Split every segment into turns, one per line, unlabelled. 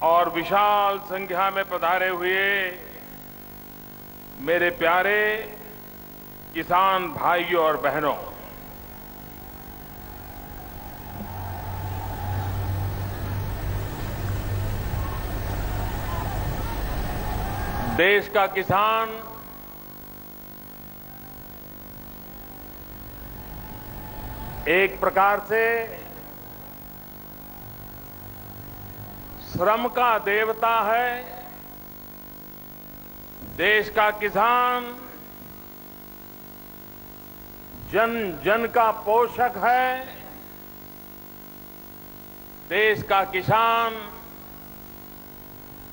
और विशाल संख्या में पधारे हुए मेरे प्यारे किसान भाइयों और बहनों, देश का किसान एक प्रकार से श्रम का देवता है। देश का किसान जन जन का पोषक है। देश का किसान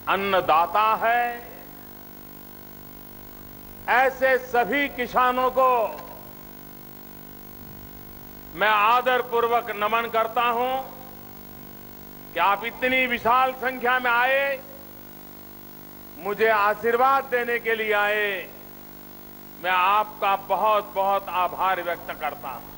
अन्नदाता है। ऐसे सभी किसानों को मैं आदरपूर्वक नमन करता हूं कि आप इतनी विशाल संख्या में आए, मुझे आशीर्वाद देने के लिए आए। मैं आपका बहुत बहुत आभार व्यक्त करता हूं।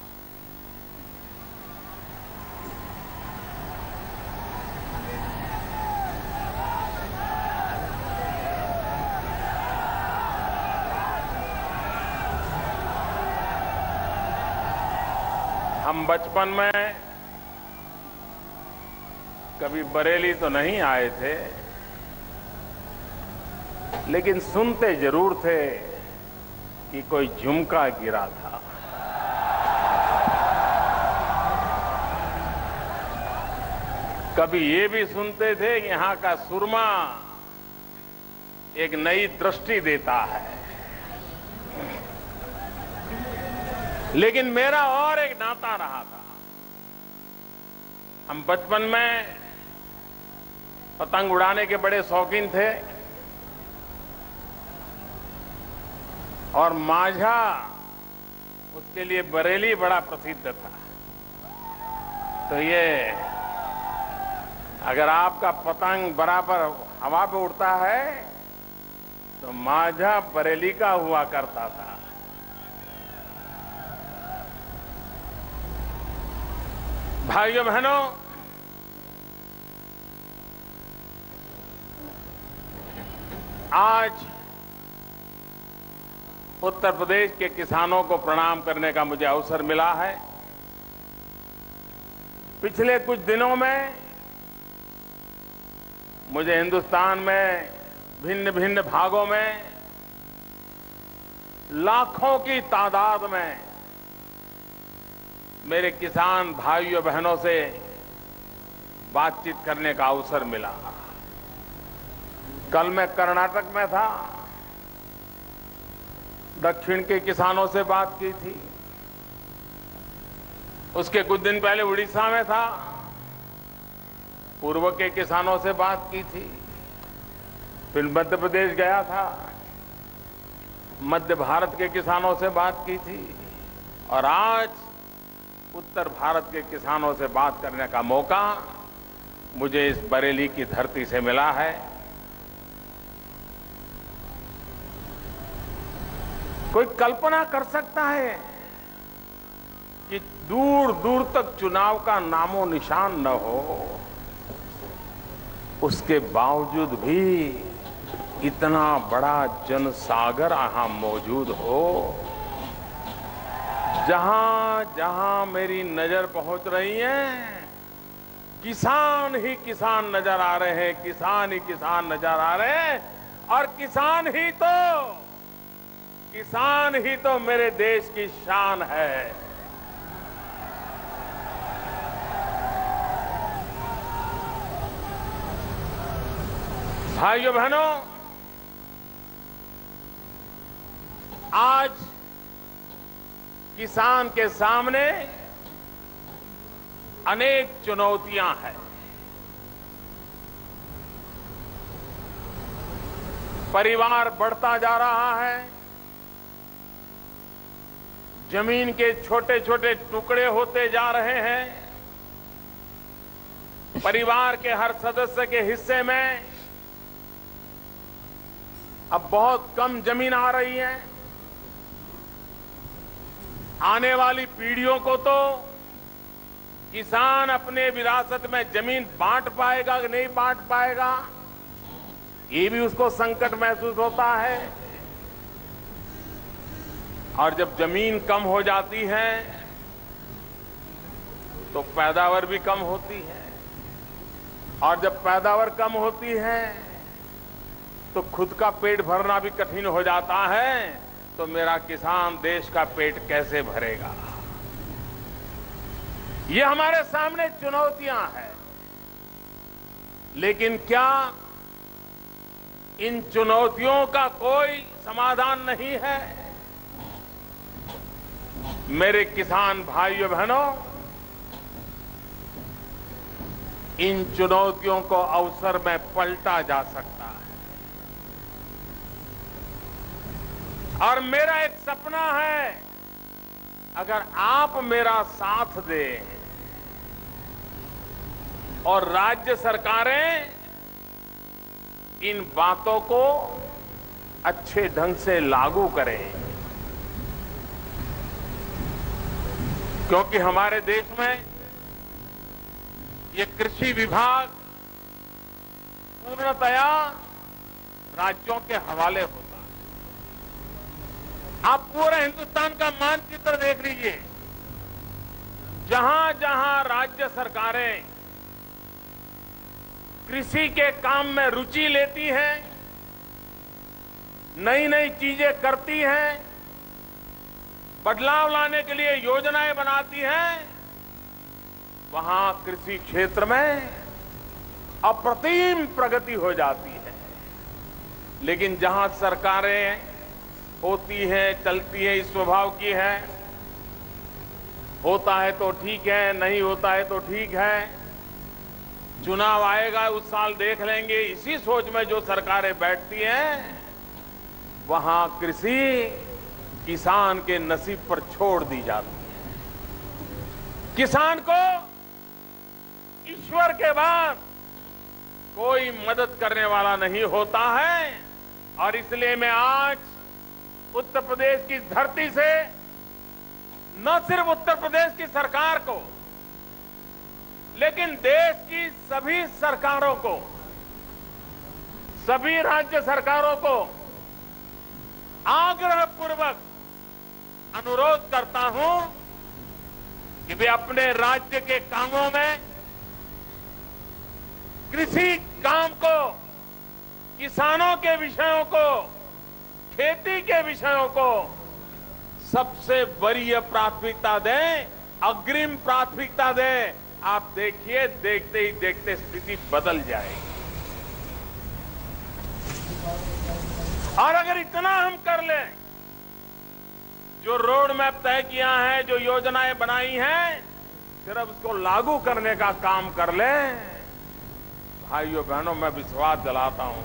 हम बचपन में कभी बरेली तो नहीं आए थे, लेकिन सुनते जरूर थे कि कोई झुमका गिरा था। कभी ये भी सुनते थे कि यहां का सुरमा एक नई दृष्टि देता है। लेकिन मेरा और एक नाता रहा था। हम बचपन में पतंग उड़ाने के बड़े शौकीन थे और माझा उसके लिए बरेली बड़ा प्रसिद्ध था। तो ये अगर आपका पतंग बराबर हवा पे उड़ता है तो माझा बरेली का हुआ करता था। भाइयों बहनों, आज उत्तर प्रदेश के किसानों को प्रणाम करने का मुझे अवसर मिला है। पिछले कुछ दिनों में मुझे हिंदुस्तान में भिन्न भिन्न भागों में लाखों की तादाद में मेरे किसान भाइयों बहनों से बातचीत करने का अवसर मिला। कल मैं कर्नाटक में था, दक्षिण के किसानों से बात की थी। उसके कुछ दिन पहले उड़ीसा में था, पूर्व के किसानों से बात की थी। फिर मध्य प्रदेश गया था, मध्य भारत के किसानों से बात की थी। और आज उत्तर भारत के किसानों से बात करने का मौका मुझे इस बरेली की धरती से मिला है। कोई कल्पना कर सकता है कि दूर दूर तक चुनाव का नामो निशान न हो, उसके बावजूद भी इतना बड़ा जनसागर यहां मौजूद हो। जहां जहां मेरी नजर पहुंच रही है, किसान ही किसान नजर आ रहे हैं, किसान ही किसान नजर आ रहे हैं। और किसान ही तो मेरे देश की शान है। भाइयों बहनों, आज किसान के सामने अनेक चुनौतियां हैं। परिवार बढ़ता जा रहा है, जमीन के छोटे छोटे टुकड़े होते जा रहे हैं, परिवार के हर सदस्य के हिस्से में अब बहुत कम जमीन आ रही है। आने वाली पीढ़ियों को तो किसान अपने विरासत में जमीन बांट पाएगा कि नहीं बांट पाएगा, ये भी उसको संकट महसूस होता है। और जब जमीन कम हो जाती है तो पैदावार भी कम होती है, और जब पैदावार कम होती है तो खुद का पेट भरना भी कठिन हो जाता है। तो मेरा किसान देश का पेट कैसे भरेगा? ये हमारे सामने चुनौतियां हैं, लेकिन क्या इन चुनौतियों का कोई समाधान नहीं है? मेरे किसान भाइयों बहनों, इन चुनौतियों को अवसर में पलटा जा सकता है। और मेरा एक सपना है, अगर आप मेरा साथ दें और राज्य सरकारें इन बातों को अच्छे ढंग से लागू करें, क्योंकि हमारे देश में ये कृषि विभाग पूर्णतया राज्यों के हवाले होता है। आप पूरे हिंदुस्तान का मानचित्र देख लीजिए, जहां जहां राज्य सरकारें कृषि के काम में रुचि लेती हैं, नई नई चीजें करती हैं, बदलाव लाने के लिए योजनाएं बनाती हैं, वहां कृषि क्षेत्र में अप्रतिम प्रगति हो जाती है। लेकिन जहां सरकारें होती हैं, चलती हैं, इस स्वभाव की है, होता है तो ठीक है, नहीं होता है तो ठीक है, चुनाव आएगा उस साल देख लेंगे, इसी सोच में जो सरकारें बैठती हैं, वहां कृषि किसान के नसीब पर छोड़ दी जाती है। किसान को ईश्वर के बाद कोई मदद करने वाला नहीं होता है। और इसलिए मैं आज उत्तर प्रदेश की धरती से न सिर्फ उत्तर प्रदेश की सरकार को, लेकिन देश की सभी सरकारों को, सभी राज्य सरकारों को आग्रहपूर्वक अनुरोध करता हूं कि वे अपने राज्य के कामों में कृषि काम को, किसानों के विषयों को, खेती के विषयों को सबसे वरीय प्राथमिकता दें, अग्रिम प्राथमिकता दें। आप देखिए, देखते ही देखते स्थिति बदल जाएगी। और अगर इतना हम कर लें, जो रोड मैप तय किया है, जो योजनाएं बनाई हैं, सिर्फ उसको लागू करने का काम कर लें, भाइयों बहनों, मैं विश्वास दिलाता हूं,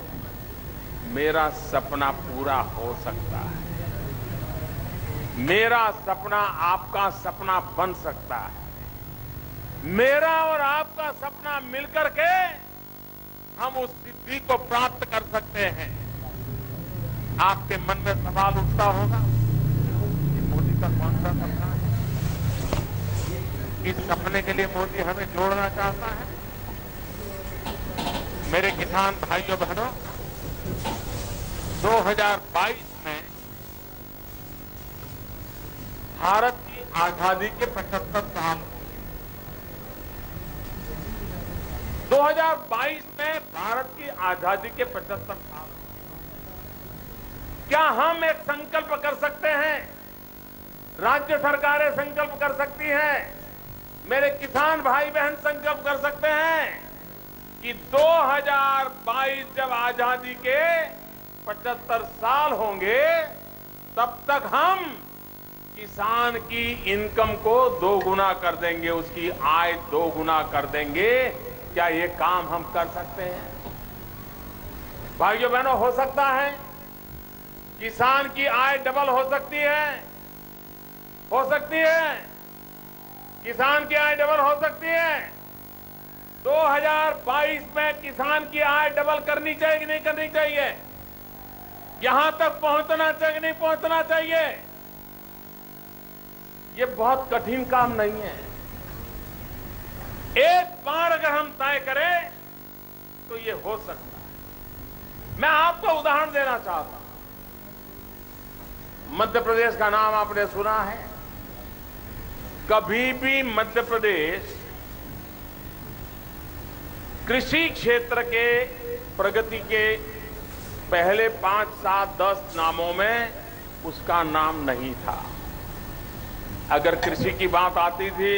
मेरा सपना पूरा हो सकता है। मेरा सपना आपका सपना बन सकता है। मेरा और आपका सपना मिलकर के हम उस सिद्धि को प्राप्त कर सकते हैं। आपके मन में सवाल उठता होगा, मोदी का कौन सा सपना है? इस सपने के लिए मोदी हमें जोड़ना चाहता है। मेरे किसान भाइयों बहनों, 2022 में भारत की आजादी के 75 साल हो गए। 2022 में भारत की आजादी के 75 साल। क्या हम एक संकल्प कर सकते हैं? राज्य सरकारें संकल्प कर सकती हैं, मेरे किसान भाई बहन संकल्प कर सकते हैं कि 2022 जब आजादी के 75 साल होंगे, तब तक हम किसान की इनकम को दोगुना कर देंगे, उसकी आय दोगुना कर देंगे। क्या ये काम हम कर सकते हैं? भाइयों बहनों, हो सकता है किसान की आय डबल हो सकती है, हो सकती है, किसान की आय डबल हो सकती है। 2022 में किसान की आय डबल करनी चाहिए कि नहीं करनी चाहिए? यहां तक पहुंचना चाहिए कि नहीं पहुंचना चाहिए? ये बहुत कठिन काम नहीं है। एक बार अगर हम तय करें तो ये हो सकता है। मैं आपको उदाहरण देना चाहता हूं। मध्य प्रदेश का नाम आपने सुना है। कभी भी मध्य प्रदेश कृषि क्षेत्र के प्रगति के पहले 5, 7, 10 नामों में उसका नाम नहीं था। अगर कृषि की बात आती थी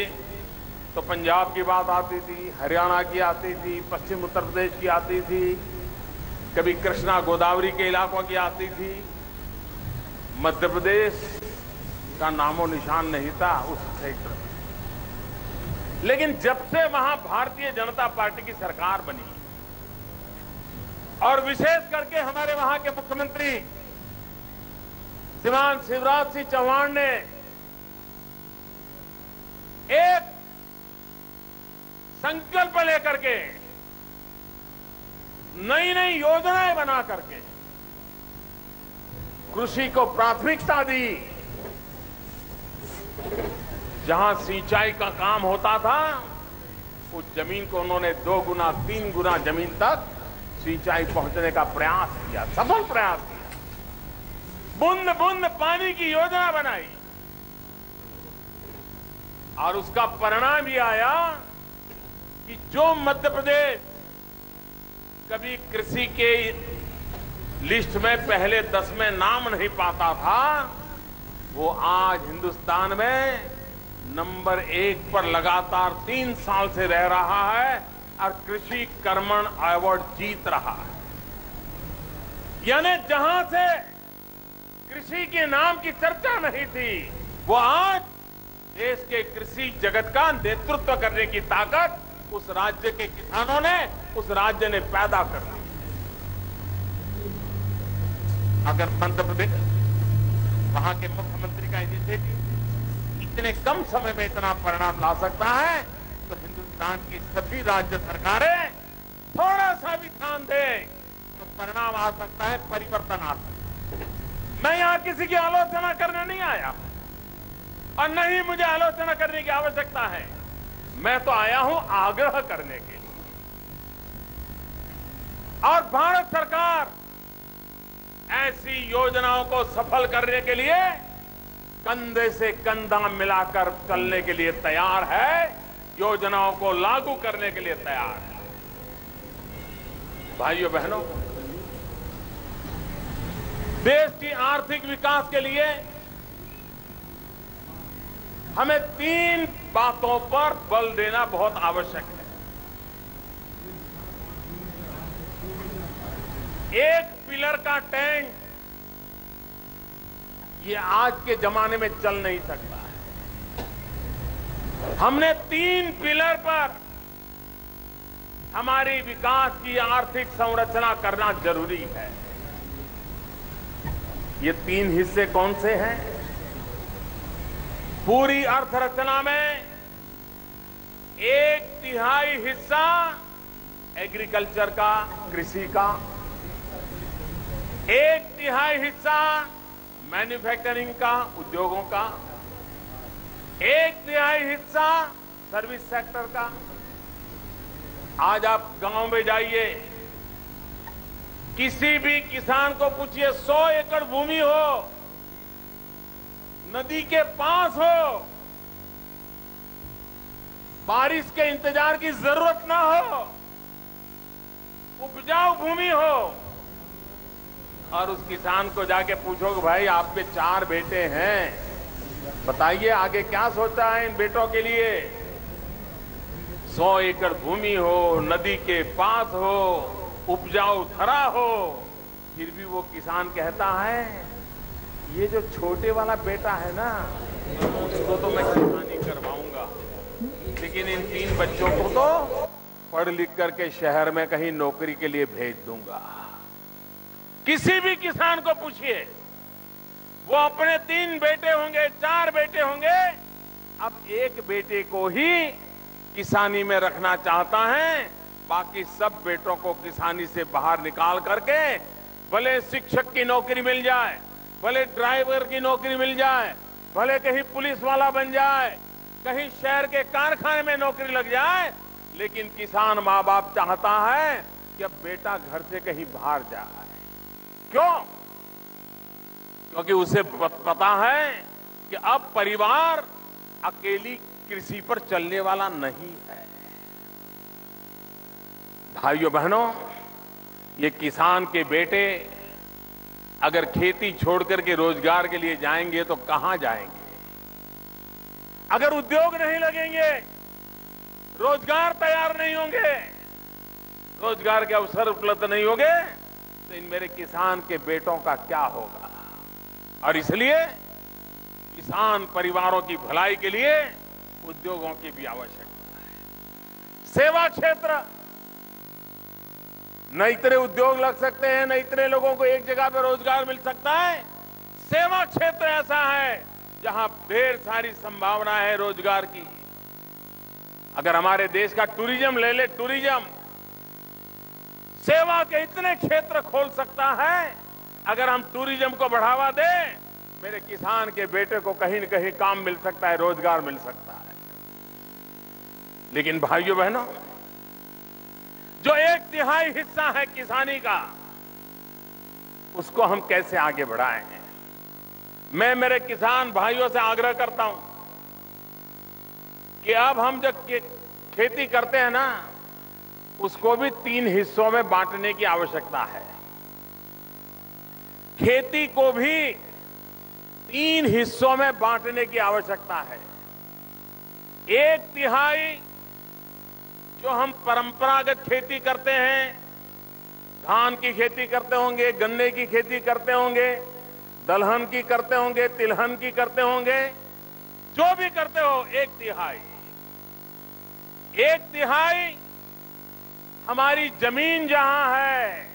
तो पंजाब की बात आती थी, हरियाणा की आती थी, पश्चिम उत्तर प्रदेश की आती थी, कभी कृष्णा गोदावरी के इलाकों की आती थी। मध्य प्रदेश का नामो निशान नहीं था उस क्षेत्र में। लेकिन जब से वहां भारतीय जनता पार्टी की सरकार बनी और विशेष करके हमारे वहां के मुख्यमंत्री श्रीमान शिवराज सिंह चौहान ने एक संकल्प लेकर के नई नई योजनाएं बना करके कृषि को प्राथमिकता दी। जहां सिंचाई का काम होता था उस जमीन को उन्होंने 2 गुना 3 गुना जमीन तक सिंचाई पहुंचने का प्रयास किया, सफल प्रयास किया। बूंद बूंद पानी की योजना बनाई और उसका परिणाम ये आया कि जो मध्य प्रदेश कभी कृषि के लिस्ट में पहले 10 में नाम नहीं पाता था, वो आज हिंदुस्तान में नंबर 1 पर लगातार 3 साल से रह रहा है और कृषि कर्मण अवार्ड जीत रहा है। यानी जहां से कृषि के नाम की चर्चा नहीं थी, वो आज देश के कृषि जगत का नेतृत्व करने की ताकत उस राज्य के किसानों ने, उस राज्य ने पैदा कर दी। अगर मध्य प्रदेश वहां के मुख्यमंत्री का इनिशिएटिव इतने कम समय में इतना परिणाम ला सकता है, तो हिंदुस्तान की सभी राज्य सरकारें थोड़ा सा भी ध्यान दें तो परिणाम आ सकता है, परिवर्तन आ सकता है। मैं यहां किसी की आलोचना करने नहीं आया और न ही मुझे आलोचना करने की आवश्यकता है। मैं तो आया हूं आग्रह करने के लिए। और भारत सरकार ऐसी योजनाओं को सफल करने के लिए कंधे से कंधा मिलाकर चलने के लिए तैयार है, योजनाओं को लागू करने के लिए तैयार है। भाइयों बहनों, देश की आर्थिक विकास के लिए हमें 3 बातों पर बल देना बहुत आवश्यक है। एक पिलर का टैंक ये आज के जमाने में चल नहीं सकता है। हमने 3 पिलर पर हमारी विकास की आर्थिक संरचना करना जरूरी है। ये 3 हिस्से कौन से हैं? पूरी अर्थरचना में 1/3 हिस्सा एग्रीकल्चर का, कृषि का, 1/3 हिस्सा मैन्युफैक्चरिंग का, उद्योगों का, 1/3 हिस्सा सर्विस सेक्टर का। आज आप गांव में जाइए, किसी भी किसान को पूछिए, 100 एकड़ भूमि हो, नदी के पास हो, बारिश के इंतजार की जरूरत ना हो, उपजाऊ भूमि हो, और उस किसान को जाके पूछोगे भाई आपके 4 बेटे हैं, बताइए आगे क्या सोचा है इन बेटों के लिए। 100 एकड़ भूमि हो, नदी के पास हो, उपजाऊ धरा हो, फिर भी वो किसान कहता है ये जो छोटे वाला बेटा है ना, उसको तो मैं किसानी करवाऊंगा, लेकिन इन 3 बच्चों को तो पढ़ लिख करके शहर में कहीं नौकरी के लिए भेज दूंगा। किसी भी किसान को पूछिए, वो अपने 3 बेटे होंगे, 4 बेटे होंगे, अब एक बेटे को ही किसानी में रखना चाहता है, बाकी सब बेटों को किसानी से बाहर निकाल करके भले शिक्षक की नौकरी मिल जाए, भले ड्राइवर की नौकरी मिल जाए, भले कहीं पुलिस वाला बन जाए, कहीं शहर के कारखाने में नौकरी लग जाए, लेकिन किसान माँ बाप चाहता है कि अब बेटा घर से कहीं बाहर जाए। क्यों? क्योंकि उसे पता है कि अब परिवार अकेली कृषि पर चलने वाला नहीं है। भाइयों बहनों, ये किसान के बेटे अगर खेती छोड़ करके रोजगार के लिए जाएंगे तो कहां जाएंगे? अगर उद्योग नहीं लगेंगे, रोजगार तैयार नहीं होंगे, रोजगार के अवसर उपलब्ध नहीं होंगे, तो इन मेरे किसान के बेटों का क्या होगा? और इसलिए किसान परिवारों की भलाई के लिए उद्योगों की भी आवश्यकता है। सेवा क्षेत्र, न इतने उद्योग लग सकते हैं, न इतने लोगों को एक जगह पर रोजगार मिल सकता है। सेवा क्षेत्र ऐसा है जहां ढेर सारी संभावना है रोजगार की। अगर हमारे देश का टूरिज्म ले ले, टूरिज्म सेवा के इतने क्षेत्र खोल सकता है। अगर हम टूरिज्म को बढ़ावा दें, मेरे किसान के बेटे को कहीं न कहीं काम मिल सकता है, रोजगार मिल सकता है। लेकिन भाइयों बहनों, जो 1/3 हिस्सा है किसानी का, उसको हम कैसे आगे बढ़ाएं? मैं मेरे किसान भाइयों से आग्रह करता हूं कि अब हम जब खेती करते हैं ना, उसको भी 3 हिस्सों में बांटने की आवश्यकता है। खेती को भी 3 हिस्सों में बांटने की आवश्यकता है। 1/3 जो हम परंपरागत खेती करते हैं, धान की खेती करते होंगे, गन्ने की खेती करते होंगे, दलहन की करते होंगे, तिलहन की करते होंगे, जो भी करते हो, 1/3। 1/3 हमारी जमीन जहां है,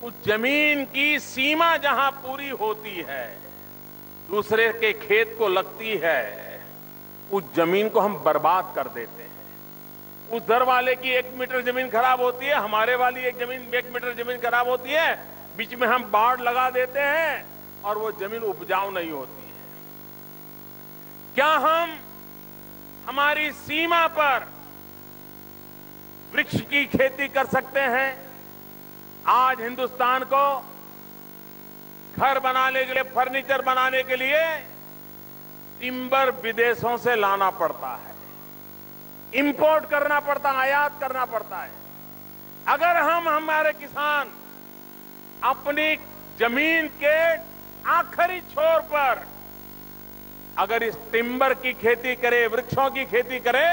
उस जमीन की सीमा जहां पूरी होती है, दूसरे के खेत को लगती है, उस जमीन को हम बर्बाद कर देते हैं। उधर वाले की 1 मीटर जमीन खराब होती है, हमारे वाली 1 मीटर जमीन खराब होती है, बीच में हम बाड़ लगा देते हैं और वो जमीन उपजाऊ नहीं होती है। क्या हम हमारी सीमा पर वृक्ष की खेती कर सकते हैं? आज हिंदुस्तान को घर बनाने के लिए, फर्नीचर बनाने के लिए टिम्बर विदेशों से लाना पड़ता है, इंपोर्ट करना पड़ता है, आयात करना पड़ता है। अगर हम हमारे किसान अपनी जमीन के आखिरी छोर पर अगर इस टिम्बर की खेती करे, वृक्षों की खेती करे,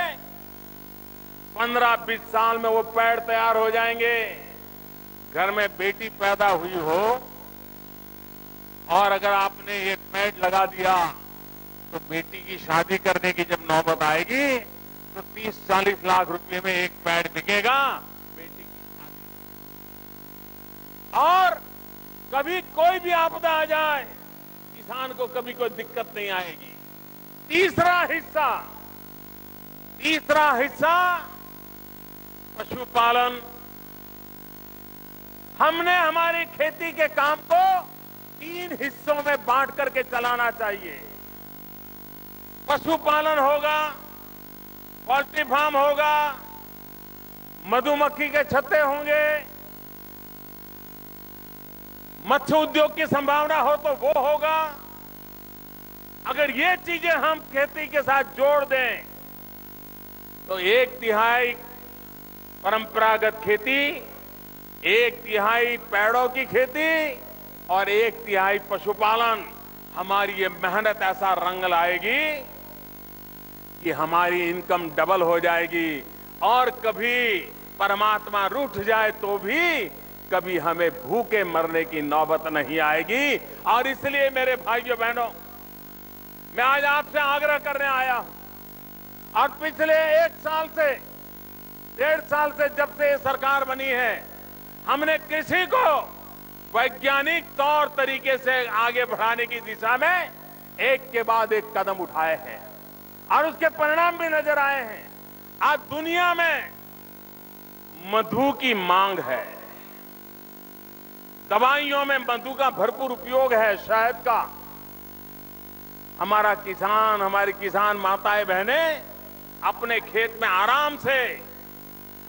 15-20 साल में वो पेड़ तैयार हो जाएंगे। घर में बेटी पैदा हुई हो और अगर आपने ये पेड़ लगा दिया, तो बेटी की शादी करने की जब नौबत आएगी तो 30-40 लाख रुपए में एक पेड़ बिकेगा, बेटी की शादी। और कभी कोई भी आपदा आ जाए, किसान को कभी कोई दिक्कत नहीं आएगी। तीसरा हिस्सा पशुपालन। हमने हमारी खेती के काम को 3 हिस्सों में बांट करके चलाना चाहिए। पशुपालन होगा, पोल्ट्री फार्म होगा, मधुमक्खी के छत्ते होंगे, मत्स्य उद्योग की संभावना हो तो वो होगा। अगर ये चीजें हम खेती के साथ जोड़ दें तो 1/3 परंपरागत खेती, 1/3 पेड़ों की खेती और 1/3 पशुपालन, हमारी ये मेहनत ऐसा रंग लाएगी कि हमारी इनकम डबल हो जाएगी। और कभी परमात्मा रूठ जाए तो भी कभी हमें भूखे मरने की नौबत नहीं आएगी। और इसलिए मेरे भाइयों बहनों, मैं आज आपसे आग्रह करने आया हूं। और पिछले 1 साल से, 1.5 साल से जब से ये सरकार बनी है, हमने कृषि को वैज्ञानिक तौर तरीके से आगे बढ़ाने की दिशा में एक के बाद एक कदम उठाए हैं और उसके परिणाम भी नजर आए हैं। आज दुनिया में मधु की मांग है, दवाइयों में मधु का भरपूर उपयोग है, शहद का। हमारी किसान माताएं बहनें अपने खेत में आराम से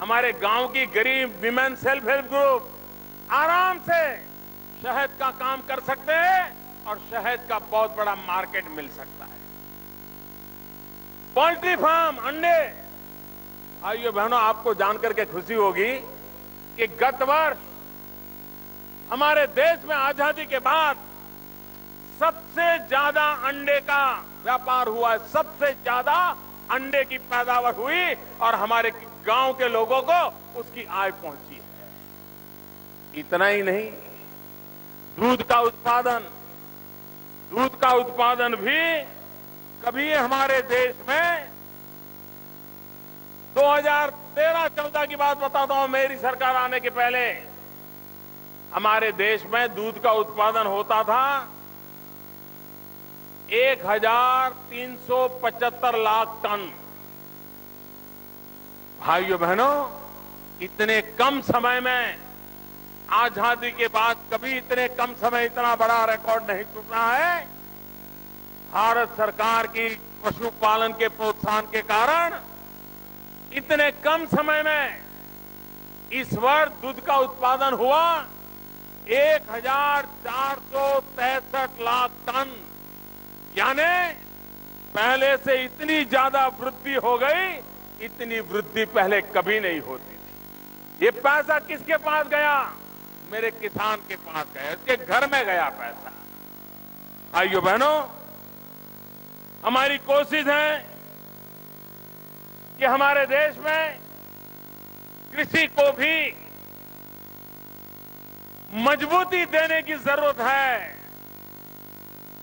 हमारे गांव की गरीब विमेन सेल्फ हेल्प ग्रुप आराम से शहद का काम कर सकते हैं और शहद का बहुत बड़ा मार्केट मिल सकता है। पोल्ट्री फार्म, अंडे, भाइयों बहनों, आपको जानकर के खुशी होगी कि गत वर्ष हमारे देश में आजादी के बाद सबसे ज्यादा अंडे का व्यापार हुआ है, सबसे ज्यादा अंडे की पैदावार हुई और हमारे गांव के लोगों को उसकी आय पहुंची है। इतना ही नहीं, दूध का उत्पादन भी कभी हमारे देश में 2013-14 की बात बताता हूं, मेरी सरकार आने के पहले हमारे देश में दूध का उत्पादन होता था 1375 लाख टन। भाइयों बहनों, इतने कम समय में, आजादी के बाद कभी इतने कम समय इतना बड़ा रिकॉर्ड नहीं टूटा है। भारत सरकार की पशुपालन के प्रोत्साहन के कारण इतने कम समय में इस वर्ष दूध का उत्पादन हुआ 1463 लाख टन, यानी पहले से इतनी ज्यादा वृद्धि हो गई, इतनी वृद्धि पहले कभी नहीं होती थी। ये पैसा किसके पास गया? मेरे किसान के पास गया, उसके घर में गया पैसा। भाइयों बहनों, हमारी कोशिश है कि हमारे देश में कृषि को भी मजबूती देने की जरूरत है।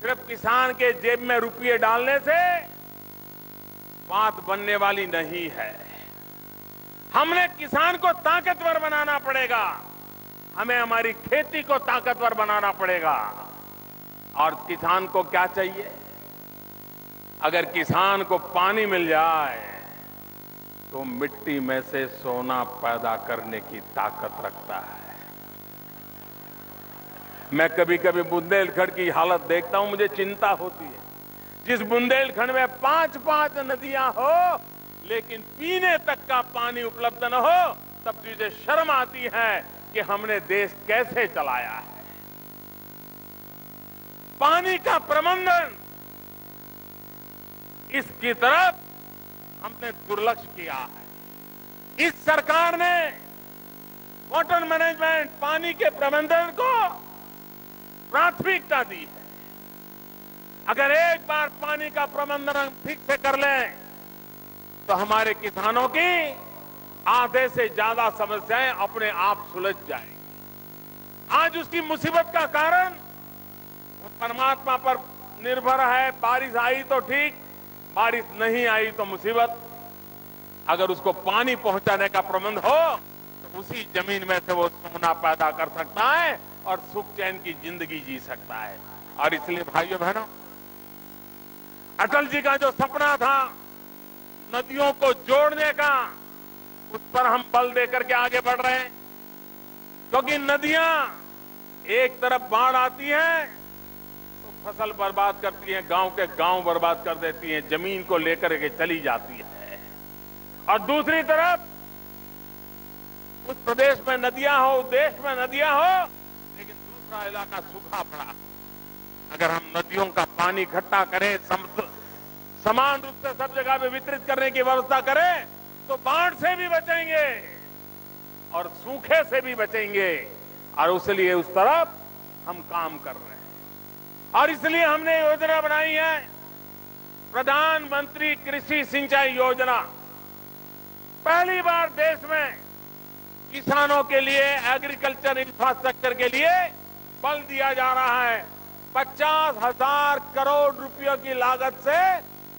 सिर्फ किसान के जेब में रुपये डालने से बात बनने वाली नहीं है। हमने किसान को ताकतवर बनाना पड़ेगा, हमें हमारी खेती को ताकतवर बनाना पड़ेगा। और किसान को क्या चाहिए? अगर किसान को पानी मिल जाए तो मिट्टी में से सोना पैदा करने की ताकत रखता है। मैं कभी कभी बुंदेलखंड की हालत देखता हूं, मुझे चिंता होती है। जिस बुंदेलखंड में 5-5 नदियां हो लेकिन पीने तक का पानी उपलब्ध न हो, तब मुझे शर्म आती है कि हमने देश कैसे चलाया है। पानी का प्रबंधन, इसकी तरफ हमने दुर्लक्ष्य किया है। इस सरकार ने वाटर मैनेजमेंट, पानी के प्रबंधन को प्राथमिकता दी है। अगर एक बार पानी का प्रबंधन ठीक से कर लें तो हमारे किसानों की आधे से ज्यादा समस्याएं अपने आप सुलझ जाएंगी। आज उसकी मुसीबत का कारण वो परमात्मा पर निर्भर है। बारिश आई तो ठीक, बारिश नहीं आई तो मुसीबत। अगर उसको पानी पहुंचाने का प्रबंध हो तो उसी जमीन में से वो सोना पैदा कर सकता है और सुख चैन की जिंदगी जी सकता है। और इसलिए भाइयों बहनों, अटल जी का जो सपना था नदियों को जोड़ने का, उस पर हम बल देकर के आगे बढ़ रहे हैं। क्योंकि नदियां एक तरफ बाढ़ आती है तो फसल बर्बाद करती हैं, गांव के गांव बर्बाद कर देती हैं, जमीन को लेकर के चली जाती है। और दूसरी तरफ उस प्रदेश में नदियां हो, उस देश में नदियां हो, लेकिन दूसरा इलाका सूखा पड़ा। अगर हम नदियों का पानी इकट्ठा करें, समान रूप से सब जगह पे वितरित करने की व्यवस्था करें, तो बाढ़ से भी बचेंगे और सूखे से भी बचेंगे। और उसलिए उस तरफ हम काम कर रहे हैं। और इसलिए हमने योजना बनाई है, प्रधानमंत्री कृषि सिंचाई योजना। पहली बार देश में किसानों के लिए, एग्रीकल्चर इंफ्रास्ट्रक्चर के लिए बल दिया जा रहा है। 50,000 करोड़ रुपयों की लागत से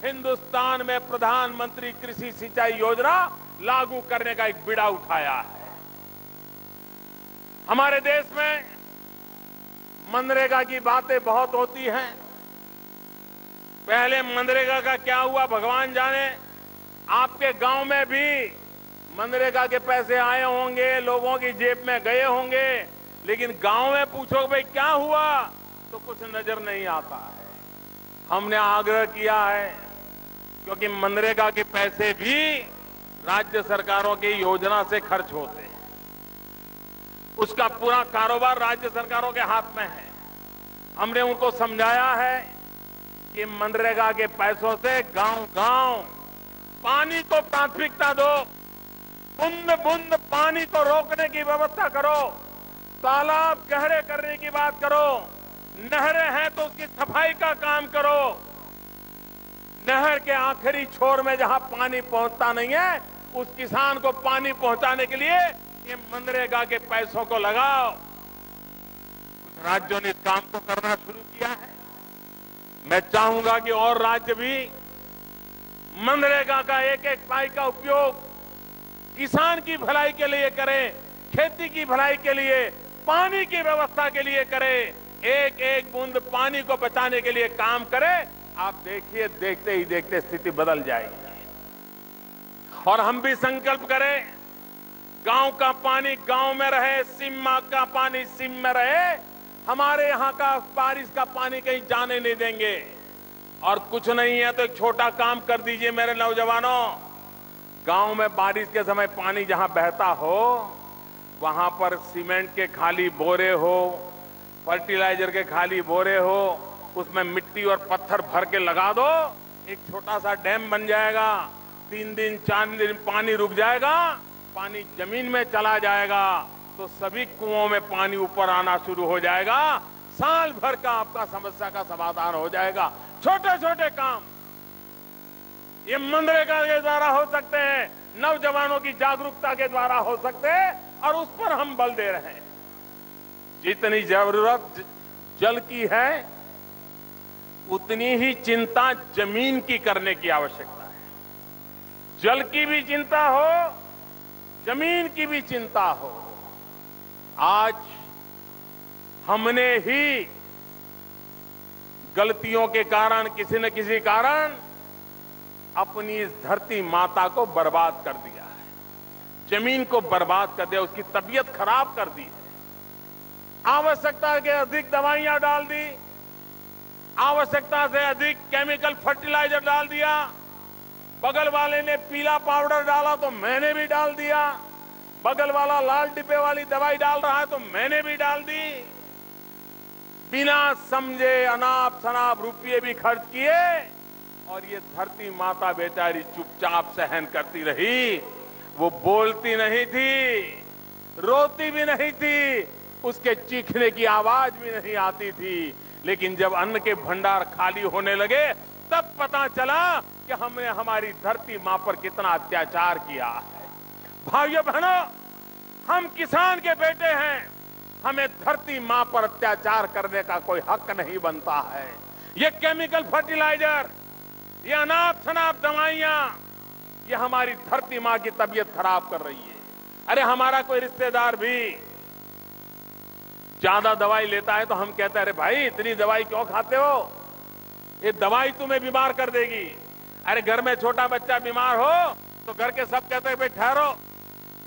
हिंदुस्तान में प्रधानमंत्री कृषि सिंचाई योजना लागू करने का एक बीड़ा उठाया है। हमारे देश में मनरेगा की बातें बहुत होती हैं। पहले मनरेगा का क्या हुआ भगवान जाने। आपके गांव में भी मनरेगा के पैसे आए होंगे, लोगों की जेब में गए होंगे, लेकिन गांव में पूछो भाई क्या हुआ तो कुछ नजर नहीं आता है। हमने आग्रह किया है, क्योंकि मनरेगा के पैसे भी राज्य सरकारों की योजना से खर्च होते हैं। उसका पूरा कारोबार राज्य सरकारों के हाथ में है। हमने उनको समझाया है कि मनरेगा के पैसों से गांव-गांव पानी को प्राथमिकता दो, बूंद बूंद पानी को रोकने की व्यवस्था करो, तालाब गहरे करने की बात करो, नहरें हैं तो उसकी सफाई का काम करो। नहर के आखिरी छोर में जहां पानी पहुंचता नहीं है, उस किसान को पानी पहुंचाने के लिए ये मनरेगा के पैसों को लगाओ। कुछ राज्यों ने इस काम को करना शुरू किया है। मैं चाहूंगा कि और राज्य भी मनरेगा का एक एक पाई का उपयोग किसान की भलाई के लिए करें, खेती की भलाई के लिए, पानी की व्यवस्था के लिए करें, एक एक बूंद पानी को बचाने के लिए काम करें। आप देखिए, देखते ही देखते स्थिति बदल जाएगी। और हम भी संकल्प करें, गांव का पानी गांव में रहे, सीमा का पानी सीम में रहे। हमारे यहां का बारिश का पानी कहीं जाने नहीं देंगे। और कुछ नहीं है तो एक छोटा काम कर दीजिए मेरे नौजवानों। गांव में बारिश के समय पानी जहां बहता हो, वहां पर सीमेंट के खाली बोरे हो, फर्टिलाइजर के खाली बोरे हो, उसमें मिट्टी और पत्थर भर के लगा दो। एक छोटा सा डैम बन जाएगा। 3 दिन 4 दिन पानी रुक जाएगा, पानी जमीन में चला जाएगा, तो सभी कुओं में पानी ऊपर आना शुरू हो जाएगा। साल भर का आपका समस्या का समाधान हो जाएगा। छोटे छोटे काम ये मनरेगा के द्वारा हो सकते हैं, नौजवानों की जागरूकता के द्वारा हो सकते हैं, और उस पर हम बल दे रहे हैं। जितनी जरूरत जल की है, उतनी ही चिंता जमीन की करने की आवश्यकता है। जल की भी चिंता हो, जमीन की भी चिंता हो। आज हमने ही गलतियों के कारण, किसी न किसी कारण, अपनी इस धरती माता को बर्बाद कर दिया है। जमीन को बर्बाद कर दिया, उसकी तबीयत खराब कर दी है। आवश्यकता के अधिक दवाइयां डाल दी, आवश्यकता से अधिक केमिकल फर्टिलाइजर डाल दिया। बगल वाले ने पीला पाउडर डाला तो मैंने भी डाल दिया। बगल वाला लाल डिब्बे वाली दवाई डाल रहा है तो मैंने भी डाल दी। बिना समझे अनाप शनाप रुपये भी खर्च किए, और ये धरती माता बेचारी चुपचाप सहन करती रही। वो बोलती नहीं थी, रोती भी नहीं थी, उसके चीखने की आवाज भी नहीं आती थी। लेकिन जब अन्न के भंडार खाली होने लगे, तब पता चला कि हमने हमारी धरती मां पर कितना अत्याचार किया है। भाइयों बहनों, हम किसान के बेटे हैं, हमें धरती मां पर अत्याचार करने का कोई हक नहीं बनता है। ये केमिकल फर्टिलाइजर, ये अनाप शनाप दवाइयां, ये हमारी धरती मां की तबीयत खराब कर रही है। अरे हमारा कोई रिश्तेदार भी ज्यादा दवाई लेता है तो हम कहते हैं, अरे भाई इतनी दवाई क्यों खाते हो, ये दवाई तुम्हें बीमार कर देगी। अरे घर में छोटा बच्चा बीमार हो तो घर के सब कहते हैं, भाई ठहरो,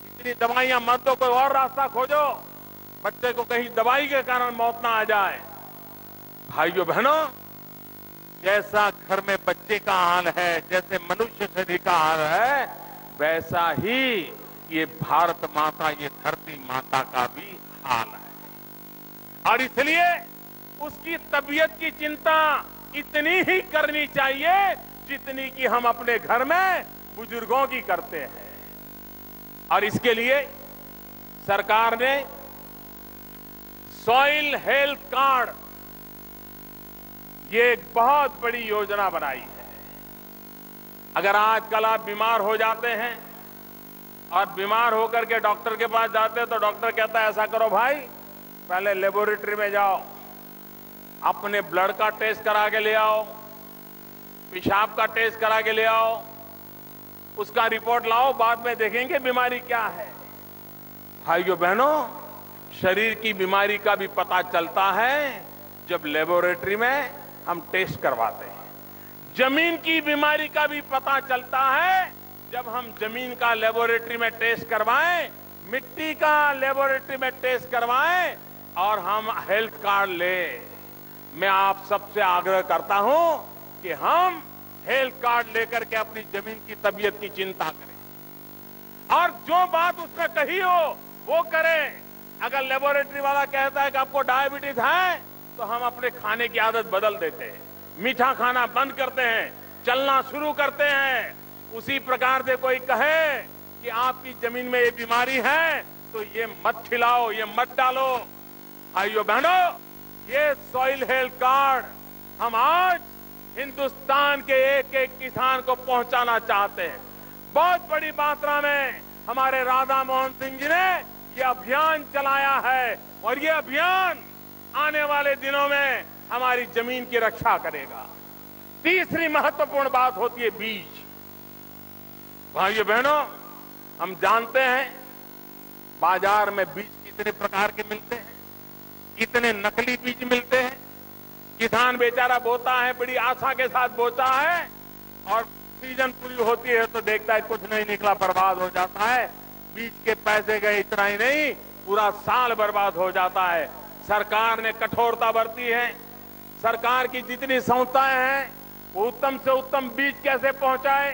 इतनी दवाइयां मत दो, कोई और रास्ता खोजो, बच्चे को कहीं दवाई के कारण मौत ना आ जाए। भाइयों बहनों, जैसा घर में बच्चे का हाल है, जैसे मनुष्य शरीर का हाल है, वैसा ही ये भारत माता, ये धरती माता का भी हाल है। और इसलिए उसकी तबीयत की चिंता इतनी ही करनी चाहिए जितनी कि हम अपने घर में बुजुर्गों की करते हैं। और इसके लिए सरकार ने सॉइल हेल्थ कार्ड, ये एक बहुत बड़ी योजना बनाई है। अगर आजकल आप बीमार हो जाते हैं और बीमार होकर के डॉक्टर के पास जाते हैं तो डॉक्टर कहता है, ऐसा करो भाई, पहले लेबोरेटरी में जाओ, अपने ब्लड का टेस्ट करा के ले आओ, पेशाब का टेस्ट करा के ले आओ, उसका रिपोर्ट लाओ, बाद में देखेंगे बीमारी क्या है। भाइयों बहनों, शरीर की बीमारी का भी पता चलता है जब लेबोरेटरी में हम टेस्ट करवाते हैं। जमीन की बीमारी का भी पता चलता है जब हम जमीन का लेबोरेटरी में टेस्ट करवाएं, मिट्टी का लेबोरेटरी में टेस्ट करवाएं, और हम हेल्थ कार्ड लें। मैं आप सबसे आग्रह करता हूं कि हम हेल्थ कार्ड लेकर के अपनी जमीन की तबीयत की चिंता करें। और जो बात उसने कही हो वो करें। अगर लेबोरेटरी वाला कहता है कि आपको डायबिटीज है, तो हम अपने खाने की आदत बदल देते हैं, मीठा खाना बंद करते हैं, चलना शुरू करते हैं। उसी प्रकार से कोई कहे कि आपकी जमीन में ये बीमारी है तो ये मत खिलाओ, ये मत डालो। भाइयों बहनों, ये सॉइल हेल्थ कार्ड हम आज हिंदुस्तान के एक एक किसान को पहुंचाना चाहते हैं। बहुत बड़ी मात्रा में हमारे राधा मोहन सिंह जी ने ये अभियान चलाया है और ये अभियान आने वाले दिनों में हमारी जमीन की रक्षा करेगा। तीसरी महत्वपूर्ण बात होती है बीज। भाइयों बहनों, हम जानते हैं बाजार में बीज कितने प्रकार के मिलते हैं, कितने नकली बीज मिलते हैं। किसान बेचारा बोता है, बड़ी आशा के साथ बोता है और सीजन पूरी होती है तो देखता है कुछ नहीं निकला, बर्बाद हो जाता है। बीज के पैसे गए, इतना ही नहीं पूरा साल बर्बाद हो जाता है। सरकार ने कठोरता बरती है। सरकार की जितनी संस्थाएं हैं वो उत्तम से उत्तम बीज कैसे पहुंचाए,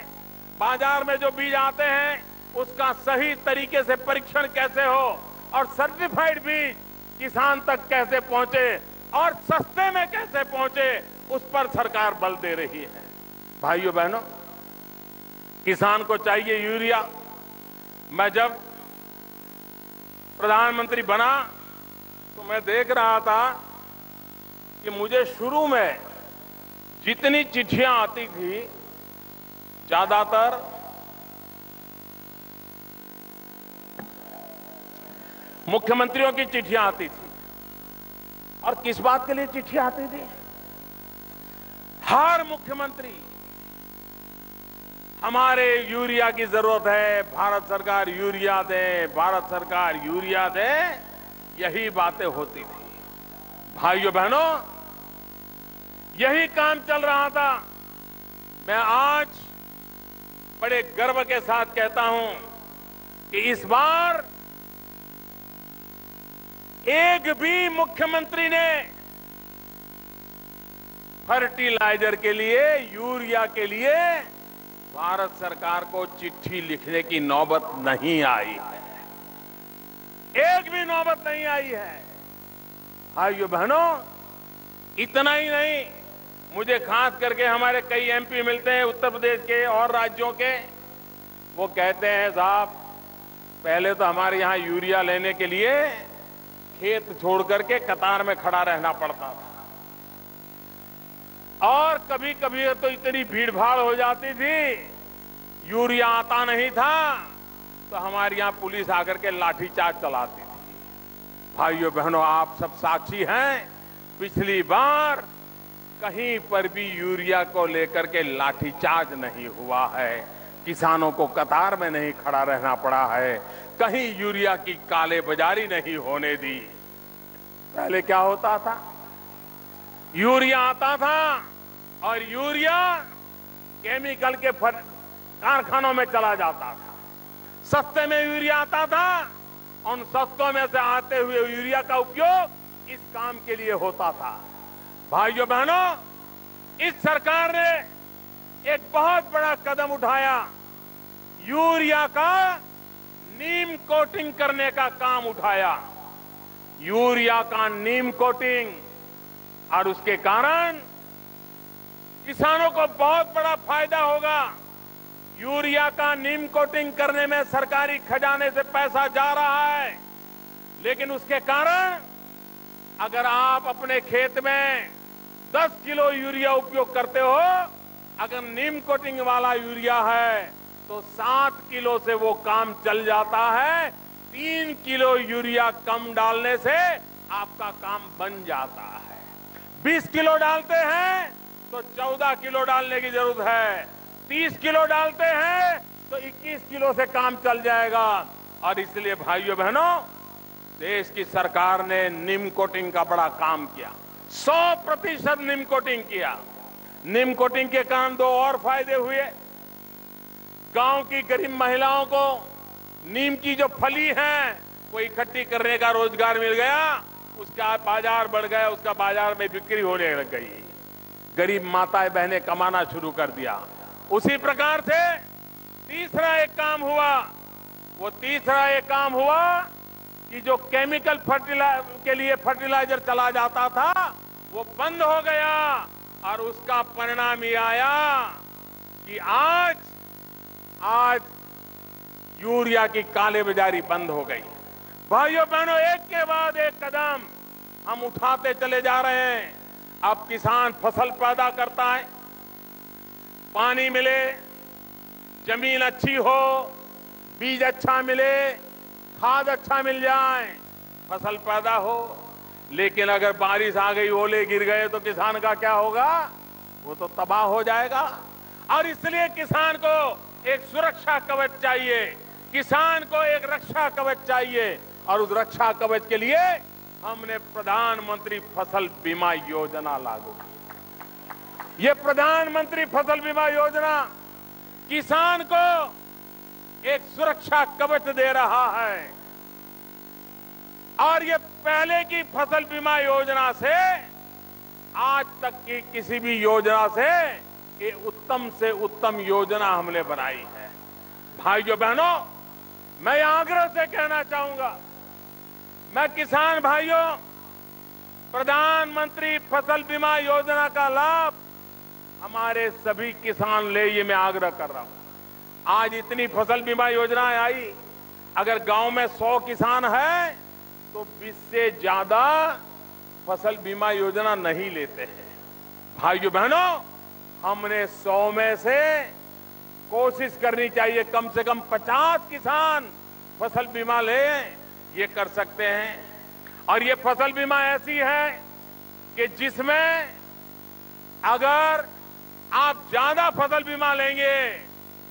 बाजार में जो बीज आते हैं उसका सही तरीके से परीक्षण कैसे हो और सर्टिफाइड बीज किसान तक कैसे पहुंचे और सस्ते में कैसे पहुंचे, उस पर सरकार बल दे रही है। भाइयों बहनों, किसान को चाहिए यूरिया। मैं जब प्रधानमंत्री बना तो मैं देख रहा था कि मुझे शुरू में जितनी चिट्ठियां आती थी ज्यादातर मुख्यमंत्रियों की चिट्ठियां आती थी। और किस बात के लिए चिट्ठियां आती थी? हर मुख्यमंत्री हमारे यूरिया की जरूरत है, भारत सरकार यूरिया दे, भारत सरकार यूरिया दे, यही बातें होती थी। भाइयों बहनों, यही काम चल रहा था। मैं आज बड़े गर्व के साथ कहता हूं कि इस बार एक भी मुख्यमंत्री ने फर्टिलाइजर के लिए, यूरिया के लिए भारत सरकार को चिट्ठी लिखने की नौबत नहीं आई है। एक भी नौबत नहीं आई है। भाइयों बहनों, इतना ही नहीं, मुझे खास करके हमारे कई एमपी मिलते हैं उत्तर प्रदेश के और राज्यों के। वो कहते हैं साहब, पहले तो हमारे यहां यूरिया लेने के लिए खेत छोड़ करके कतार में खड़ा रहना पड़ता था और कभी कभी तो इतनी भीड़ भाड़ हो जाती थी, यूरिया आता नहीं था तो हमारे यहां पुलिस आकर के लाठीचार्ज चलाती थी। भाइयों बहनों, आप सब साक्षी हैं, पिछली बार कहीं पर भी यूरिया को लेकर के लाठीचार्ज नहीं हुआ है, किसानों को कतार में नहीं खड़ा रहना पड़ा है, कहीं यूरिया की काले बाजारी नहीं होने दी। पहले क्या होता था? यूरिया आता था और यूरिया केमिकल के कारखानों में चला जाता था। सस्ते में यूरिया आता था, उन सस्तों में से आते हुए यूरिया का उपयोग इस काम के लिए होता था। भाइयों बहनों, इस सरकार ने एक बहुत बड़ा कदम उठाया, यूरिया का नीम कोटिंग करने का काम उठाया। यूरिया का नीम कोटिंग, और उसके कारण किसानों को बहुत बड़ा फायदा होगा। यूरिया का नीम कोटिंग करने में सरकारी खजाने से पैसा जा रहा है, लेकिन उसके कारण अगर आप अपने खेत में 10 किलो यूरिया उपयोग करते हो, अगर नीम कोटिंग वाला यूरिया है तो 7 किलो से वो काम चल जाता है। 3 किलो यूरिया कम डालने से आपका काम बन जाता है। 20 किलो डालते हैं तो 14 किलो डालने की जरूरत है। 30 किलो डालते हैं तो 21 किलो से काम चल जाएगा। और इसलिए भाइयों बहनों, देश की सरकार ने नीम कोटिंग का बड़ा काम किया, 100% नीम कोटिंग किया। नीम कोटिंग के कारण 2 और फायदे हुए। गांव की गरीब महिलाओं को नीम की जो फली है वो इकट्ठी करने का रोजगार मिल गया, उसका बाजार बढ़ गया, उसका बाजार में बिक्री होने लग गई। गरीब माताएं बहनें कमाना शुरू कर दिया। उसी प्रकार से तीसरा एक काम हुआ, वो तीसरा एक काम हुआ कि जो केमिकल के लिए फर्टिलाइजर चला जाता था वो बंद हो गया और उसका परिणाम ये आया कि आज यूरिया की कालेबाजारी बंद हो गई। भाइयों बहनों, एक के बाद एक कदम हम उठाते चले जा रहे हैं। अब किसान फसल पैदा करता है, पानी मिले, जमीन अच्छी हो, बीज अच्छा मिले, खाद अच्छा मिल जाए, फसल पैदा हो। लेकिन अगर बारिश आ गई, ओले गिर गए तो किसान का क्या होगा? वो तो तबाह हो जाएगा। और इसलिए किसान को एक सुरक्षा कवच चाहिए, किसान को एक रक्षा कवच चाहिए, और उस रक्षा कवच के लिए हमने प्रधानमंत्री फसल बीमा योजना लागू की। ये प्रधानमंत्री फसल बीमा योजना किसान को एक सुरक्षा कवच दे रहा है। और ये पहले की फसल बीमा योजना से आज तक की किसी भी योजना से ये उत्तम से उत्तम योजना हमने बनाई है। भाइयों बहनों, मैं आग्रह से कहना चाहूंगा, मैं किसान भाइयों, प्रधानमंत्री फसल बीमा योजना का लाभ हमारे सभी किसान ले, ये मैं आग्रह कर रहा हूं। आज इतनी फसल बीमा योजनाएं आई, अगर गांव में 100 किसान है तो 20 से ज्यादा फसल बीमा योजना नहीं लेते हैं। भाइयों बहनों, हमने 100 में से कोशिश करनी चाहिए कम से कम 50 किसान फसल बीमा लें, ये कर सकते हैं। और ये फसल बीमा ऐसी है कि जिसमें अगर आप ज्यादा फसल बीमा लेंगे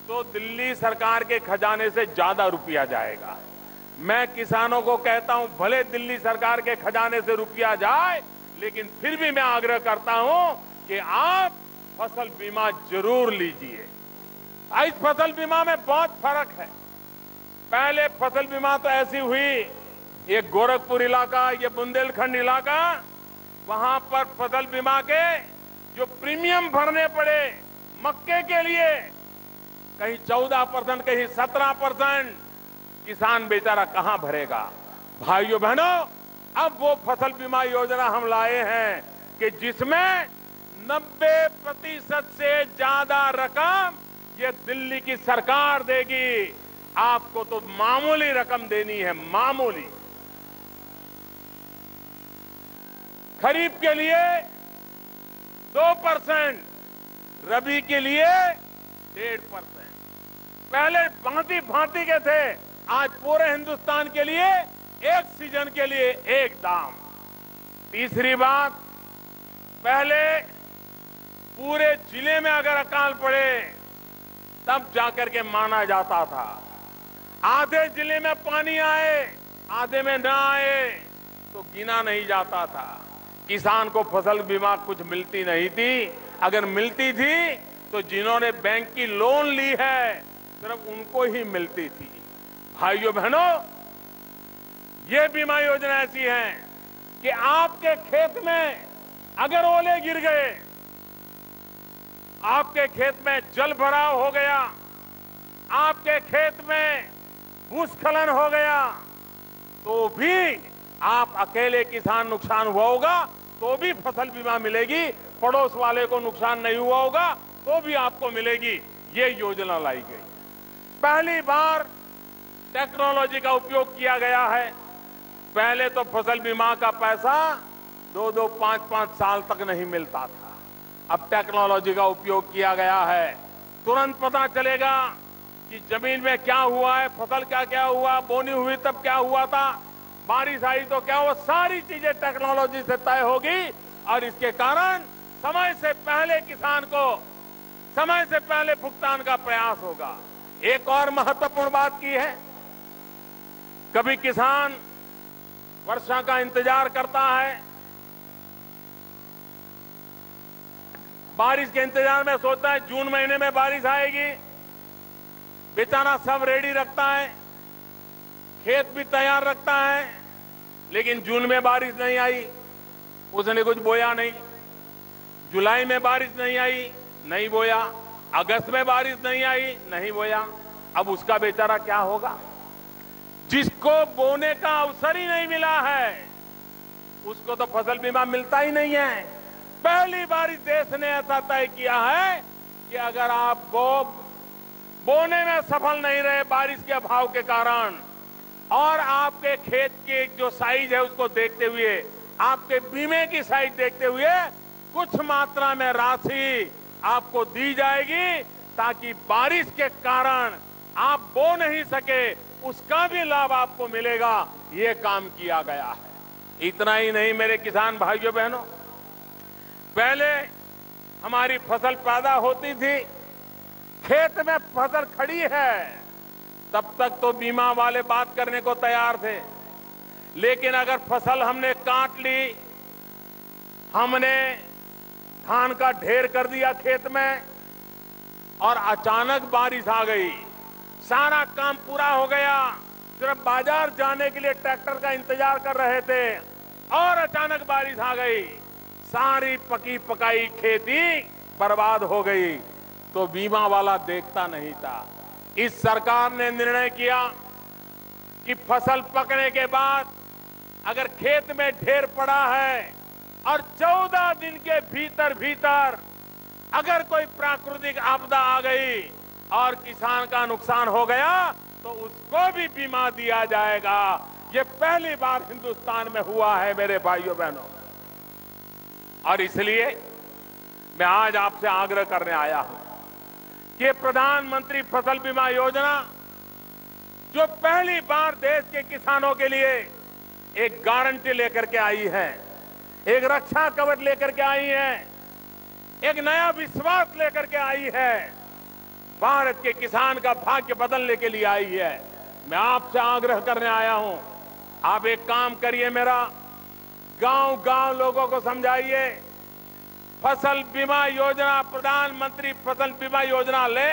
तो दिल्ली सरकार के खजाने से ज्यादा रुपया जाएगा। मैं किसानों को कहता हूं, भले दिल्ली सरकार के खजाने से रुपया जाए, लेकिन फिर भी मैं आग्रह करता हूं कि आप फसल बीमा जरूर लीजिए। इस फसल बीमा में बहुत फर्क है। पहले फसल बीमा तो ऐसी हुई, ये गोरखपुर इलाका, ये बुंदेलखंड इलाका, वहां पर फसल बीमा के जो प्रीमियम भरने पड़े मक्के के लिए, कहीं 14%, कहीं 17%, किसान बेचारा कहां भरेगा? भाइयों बहनों, अब वो फसल बीमा योजना हम लाए हैं कि जिसमें 90% से ज्यादा रकम ये दिल्ली की सरकार देगी। आपको तो मामूली रकम देनी है, मामूली। खरीफ के लिए 2%, रबी के लिए 1.5%। पहले भांति भांति के थे, आज पूरे हिंदुस्तान के लिए एक सीजन के लिए एक दाम। तीसरी बात, पहले पूरे जिले में अगर अकाल पड़े तब जाकर के माना जाता था। आधे जिले में पानी आए, आधे में ना आए तो गिना नहीं जाता था। किसान को फसल बीमा कुछ मिलती नहीं थी, अगर मिलती थी तो जिन्होंने बैंक की लोन ली है सिर्फ उनको ही मिलती थी। भाइयों बहनों, ये बीमा योजना ऐसी है कि आपके खेत में अगर ओले गिर गए, आपके खेत में जल भराव हो गया, आपके खेत में भूस्खलन हो गया, तो भी आप अकेले किसान नुकसान हुआ होगा तो भी फसल बीमा मिलेगी, पड़ोस वाले को नुकसान नहीं हुआ होगा तो भी आपको मिलेगी। ये योजना लाई गई। पहली बार टेक्नोलॉजी का उपयोग किया गया है। पहले तो फसल बीमा का पैसा 2-2, 5-5 साल तक नहीं मिलता था। अब टेक्नोलॉजी का उपयोग किया गया है, तुरंत पता चलेगा कि जमीन में क्या हुआ है, फसल का क्या हुआ, बोनी हुई तब क्या हुआ था, बारिश आई तो क्या हुआ, सारी चीजें टेक्नोलॉजी से तय होगी। और इसके कारण समय से पहले किसान को समय से पहले भुगतान का प्रयास होगा। एक और महत्वपूर्ण बात की है, कभी किसान वर्षा का इंतजार करता है, बारिश के इंतजार में सोचता है जून महीने में बारिश आएगी, बेचारा सब रेडी रखता है, खेत भी तैयार रखता है, लेकिन जून में बारिश नहीं आई, उसने कुछ बोया नहीं। जुलाई में बारिश नहीं आई, नहीं बोया। अगस्त में बारिश नहीं आई, नहीं बोया। अब उसका बेचारा क्या होगा? जिसको बोने का अवसर ही नहीं मिला है उसको तो फसल बीमा मिलता ही नहीं है। पहली बार इस देश ने ऐसा तय किया है कि अगर आप बोने में सफल नहीं रहे बारिश के अभाव के कारण और आपके खेत की जो साइज है उसको देखते हुए, आपके बीमे की साइज देखते हुए कुछ मात्रा में राशि आपको दी जाएगी ताकि बारिश के कारण आप बो नहीं सके उसका भी लाभ आपको मिलेगा। ये काम किया गया है। इतना ही नहीं मेरे किसान भाइयों बहनों, पहले हमारी फसल पैदा होती थी, खेत में फसल खड़ी है, तब तक तो बीमा वाले बात करने को तैयार थे। लेकिन अगर फसल हमने काट ली, हमने धान का ढेर कर दिया खेत में और अचानक बारिश आ गई, सारा काम पूरा हो गया, सिर्फ बाजार जाने के लिए ट्रैक्टर का इंतजार कर रहे थे और अचानक बारिश आ गई, सारी पकी पकाई खेती बर्बाद हो गई, तो बीमा वाला देखता नहीं था। इस सरकार ने निर्णय किया कि फसल पकने के बाद अगर खेत में ढेर पड़ा है और 14 दिन के भीतर भीतर अगर कोई प्राकृतिक आपदा आ गई और किसान का नुकसान हो गया तो उसको भी बीमा दिया जाएगा। ये पहली बार हिंदुस्तान में हुआ है मेरे भाइयों बहनों। और इसलिए मैं आज आपसे आग्रह करने आया हूं कि प्रधानमंत्री फसल बीमा योजना जो पहली बार देश के किसानों के लिए एक गारंटी लेकर के आई है, एक रक्षा कवच लेकर के आई है, एक नया विश्वास लेकर के आई है, भारत के किसान का भाग्य बदलने के लिए आई है। मैं आपसे आग्रह करने आया हूं, आप एक काम करिए, मेरा गांव-गांव लोगों को समझाइए, फसल बीमा योजना, प्रधानमंत्री फसल बीमा योजना ले,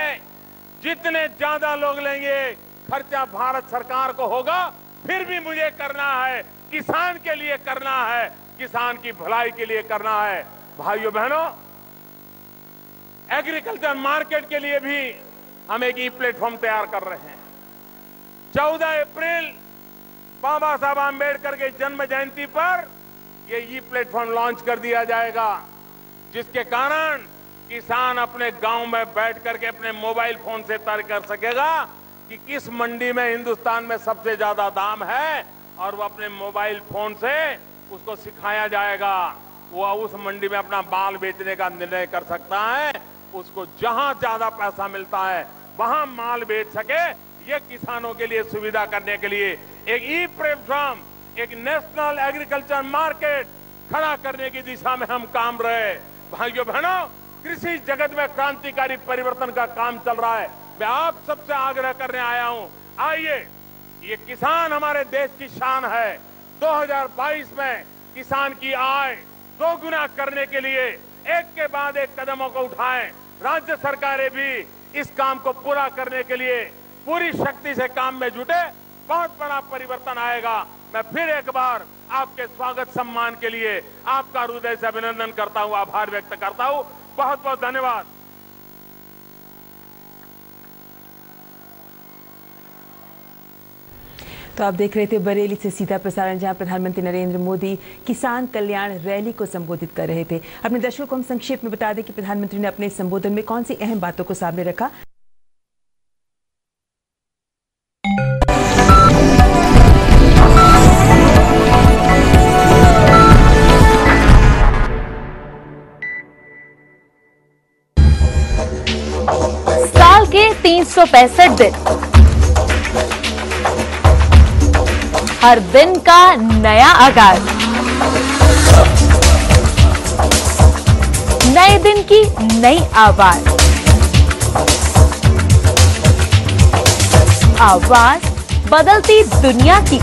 जितने ज्यादा लोग लेंगे खर्चा भारत सरकार को होगा, फिर भी मुझे करना है, किसान के लिए करना है, किसान की भलाई के लिए करना है। भाइयों बहनों, एग्रीकल्चर मार्केट के लिए भी हम एक ई प्लेटफॉर्म तैयार कर रहे हैं। 14 अप्रैल बाबा साहब आंबेडकर के जन्म जयंती पर ये ई प्लेटफॉर्म लॉन्च कर दिया जाएगा, जिसके कारण किसान अपने गांव में बैठ करके अपने मोबाइल फोन से तय कर सकेगा कि किस मंडी में हिंदुस्तान में सबसे ज्यादा दाम है और वो अपने मोबाइल फोन से उसको सिखाया जाएगा, वो उस मंडी में अपना माल बेचने का निर्णय कर सकता है, उसको जहां ज्यादा पैसा मिलता है वहां माल बेच सके। ये किसानों के लिए सुविधा करने के लिए एक ई प्लेटफॉर्म, एक नेशनल एग्रीकल्चर मार्केट खड़ा करने की दिशा में हम काम रहे। भाइयों बहनों, कृषि जगत में क्रांतिकारी परिवर्तन का काम चल रहा है। मैं आप सबसे आग्रह करने आया हूं, आइए, ये किसान हमारे देश की शान है। 2022 में किसान की आय दोगुना करने के लिए एक के बाद एक कदमों को उठाएं। राज्य सरकारें भी इस काम को पूरा करने के लिए पूरी शक्ति से काम में जुटे, बहुत बड़ा परिवर्तन आएगा। मैं फिर एक बार आपके स्वागत सम्मान के लिए आपका हृदय से अभिनंदन करता हूं, आभार व्यक्त करता हूं। बहुत बहुत धन्यवाद।
तो आप देख रहे थे बरेली से सीधा प्रसारण, जहां प्रधानमंत्री नरेंद्र मोदी किसान कल्याण रैली को संबोधित कर रहे थे। अपने दर्शकों को हम संक्षेप में बता दें कि प्रधानमंत्री ने अपने संबोधन में कौन सी अहम बातों को सामने रखा।
साल के 365 दिन, हर दिन का नया आगाज, नए दिन की नई आवाज, आवाज बदलती दुनिया की।